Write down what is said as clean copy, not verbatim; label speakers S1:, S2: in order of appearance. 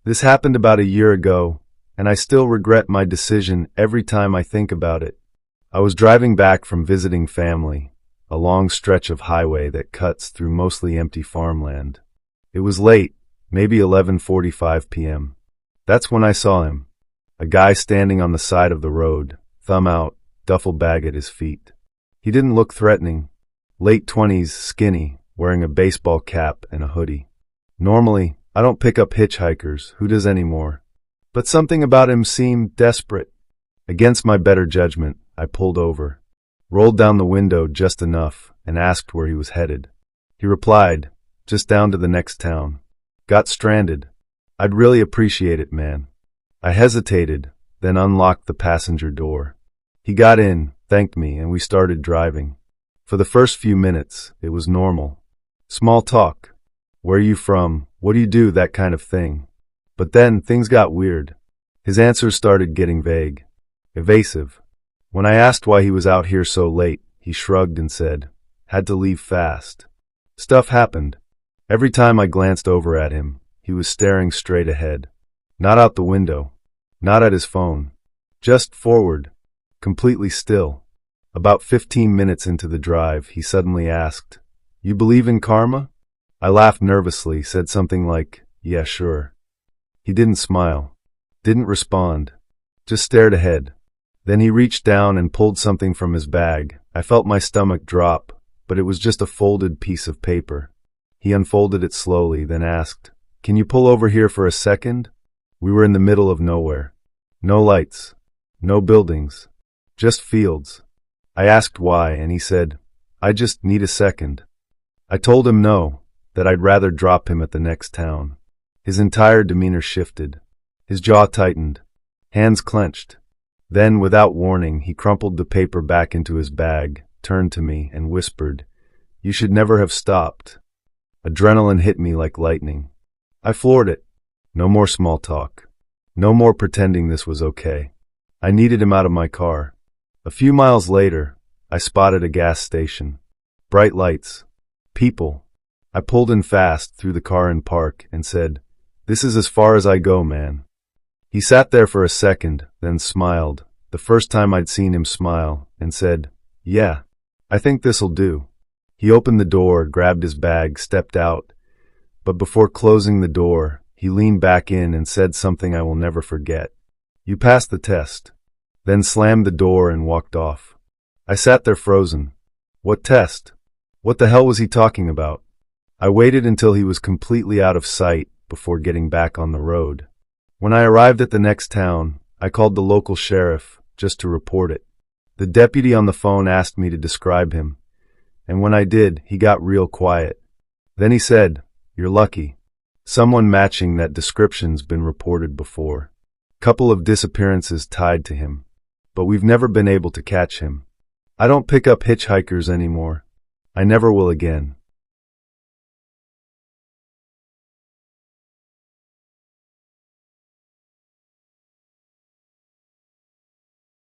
S1: This happened about a year ago, and I still regret my decision every time I think about it. I was driving back from visiting family, a long stretch of highway that cuts through mostly empty farmland. It was late, maybe 11:45 p.m. That's when I saw him, a guy standing on the side of the road, thumb out, duffel bag at his feet. He didn't look threatening. Late 20s, skinny, wearing a baseball cap and a hoodie. Normally, I don't pick up hitchhikers, who does anymore? But something about him seemed desperate. Against my better judgment, I pulled over, rolled down the window just enough, and asked where he was headed. He replied, just down to the next town. Got stranded. I'd really appreciate it, man. I hesitated, then unlocked the passenger door. He got in, thanked me, and we started driving. For the first few minutes, it was normal. Small talk. Where are you from? What do you do? That kind of thing. But then, things got weird. His answers started getting vague. Evasive. When I asked why he was out here so late, he shrugged and said, had to leave fast. Stuff happened. Every time I glanced over at him, he was staring straight ahead. Not out the window. Not at his phone. Just forward. Completely still. About 15 minutes into the drive, he suddenly asked, "You believe in karma?" I laughed nervously, said something like, "Yeah, sure." He didn't smile. Didn't respond. Just stared ahead. Then he reached down and pulled something from his bag. I felt my stomach drop, but it was just a folded piece of paper. He unfolded it slowly, then asked, "Can you pull over here for a second?" We were in the middle of nowhere. No lights. No buildings. Just fields. I asked why, and he said, "I just need a second." I told him no, that I'd rather drop him at the next town. His entire demeanor shifted. His jaw tightened. Hands clenched. Then, without warning, he crumpled the paper back into his bag, turned to me, and whispered, "You should never have stopped." Adrenaline hit me like lightning. I floored it. No more small talk. No more pretending this was okay. I needed him out of my car. A few miles later, I spotted a gas station. Bright lights. People. I pulled in fast, threw the car in park, and said, "This is as far as I go, man." He sat there for a second, then smiled, the first time I'd seen him smile, and said, "Yeah, I think this'll do." He opened the door, grabbed his bag, stepped out, but before closing the door, he leaned back in and said something I will never forget. "You passed the test." Then slammed the door and walked off. I sat there frozen. What test? What the hell was he talking about? I waited until he was completely out of sight before getting back on the road. When I arrived at the next town, I called the local sheriff just to report it. The deputy on the phone asked me to describe him, and when I did, he got real quiet. Then he said, "You're lucky. Someone matching that description's been reported before. Couple of disappearances tied to him, but we've never been able to catch him. I don't pick up hitchhikers anymore. I never will again."